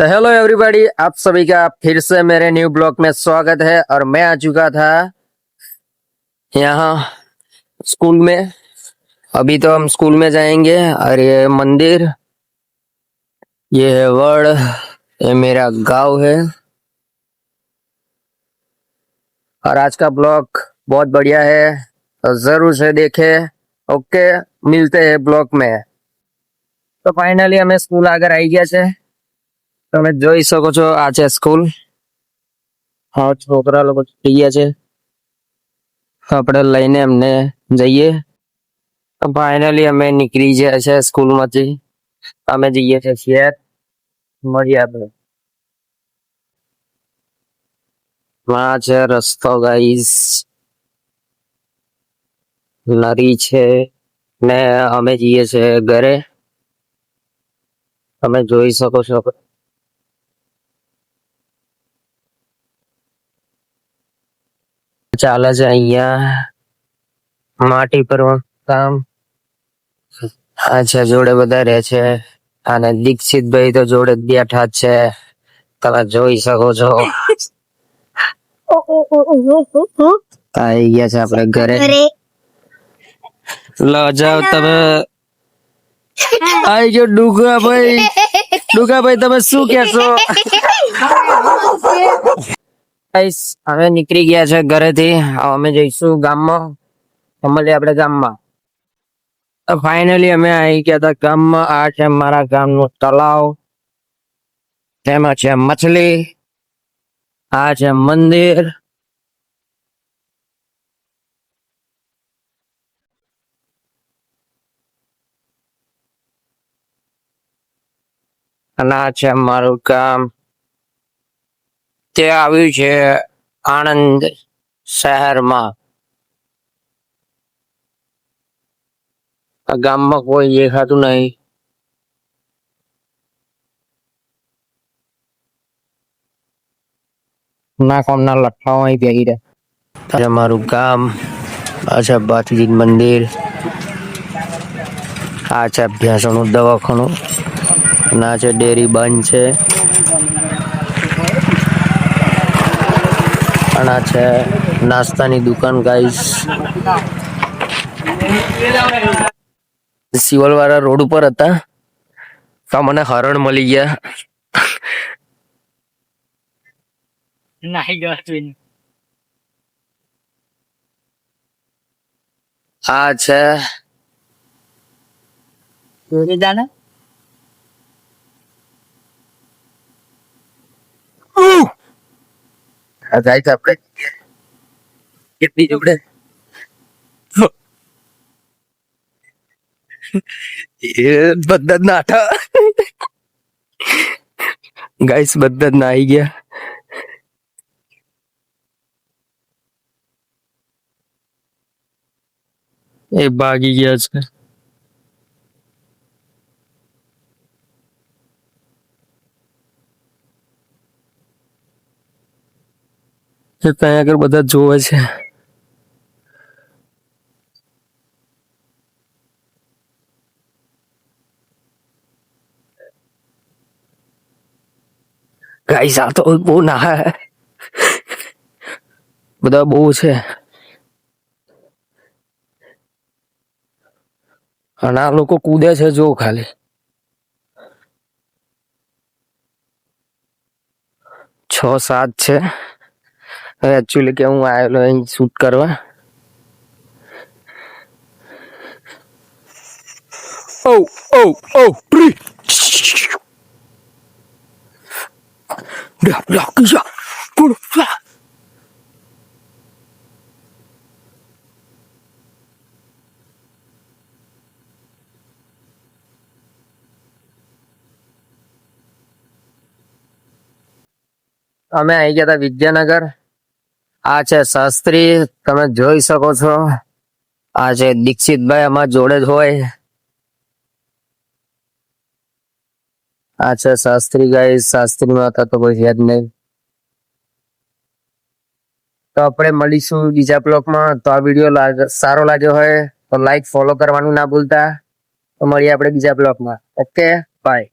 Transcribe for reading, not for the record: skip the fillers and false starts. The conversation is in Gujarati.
तो हेलो एवरीबॉडी, आप सभी का फिर से मेरे न्यू ब्लॉग में स्वागत है। और मैं आ चुका था यहाँ स्कूल में। अभी तो हम स्कूल में जाएंगे। और ये मंदिर, ये है वड़, ये मेरा गांव है। और आज का ब्लॉग बहुत बढ़िया है, तो जरूर से देखें। ओके, मिलते हैं ब्लॉग में। तो फाइनली हमें स्कूल आकर आई गया છે। તમે જોઈ શકો છો, આ છે સ્કૂલ। હા, છોકરા લોકો થઈ ગયા છે, આપણે લઈને એમને જઈએ। તો ફાઇનલી અમે નીકળી ગયા છે સ્કૂલ માંથી। અમે જઈએ છે શહેર। મળીએ આપણે। આ છે રસ્તો ગાઈસ, નદી છે ને અમે જઈએ છે ઘરે। તમે જોઈ શકો છો, ચાલે છે અહીંયા માટી પર કામ। અચ્છા, જોડે બધા રહે છે। અને દીક્ષિતભાઈ તો જોડે જ બેઠા જ છે, તમે જોઈ શકો છો। આવી ગયા છે આપણે ઘરે। લો જાઓ તમે। આવી ગયો ડુગાભાઈ। ડુગાભાઈ, તમે શું કહેશો? ગાઈસ, હવે નીકળી ગયા છે ઘરેથી। અમે જઈશું ગામમાં। મળીએ આપણે ગામમાં। ફાઇનલી અમે આવી ગયા હતા ગામમાં। આ છે મારા ગામનું તળાવ, તેમાં છે મછલી, આ છે મંદિર। અને આ છે મારું ગામ, તે આવ્યું છે આણંદ શહેરમાં। આ ગામમાં કોઈ દેખાતું નહીં। ના કોમના લઠ્ઠાઓ અહીં બેહી રહ્યા। આ છે મારું ગામ, આ છે બાથજી મંદિર, આ છે ભેંસોનું દવાખાનું, અને આ છે ડેરી બંધ છે, અને આ છે નાસ્તાની દુકાન ગાઈસ। સિવલ વાળા રોડ ઉપર હતા તો મને હરણ મળી ગયા। આ છે ગાઈસ, આપણે કેટલી જોડે એ બધા નાઠા ગાઈસ, બધા જ નાહી ગયા। એ ભાગી ગયા છે। ત્યાં આગળ બધા જોવે છે। ગાઈસ, આ તો બહુ ના બધા બહુ છે। અને આ લોકો કૂદે છે, જો ખાલી 6-7 છે। एक्चुअली કે હું આવેલો અહીં શૂટ કરવા। ઓ ઓ ઓ પ્રી અમે આવી ગયા હતા વિદ્યાનગર। આ છે શાસ્ત્રી, તમે જોઈ શકો છો। આ છે દીક્ષિતભાઈ, અમારા જોડે જ હોય। આ છે શાસ્ત્રી ગાઈસ। શાસ્ત્રીમાં હતા તો કોઈ યાદ નહીં। તો આપણે મળીશું બીજા બ્લોગમાં। તો આ વિડીયો સારો લાગ્યો હોય તો લાઈક, ફોલો કરવાનું ના ભૂલતા। તો મળીએ આપણે બીજા બ્લોગમાં। Okay, by.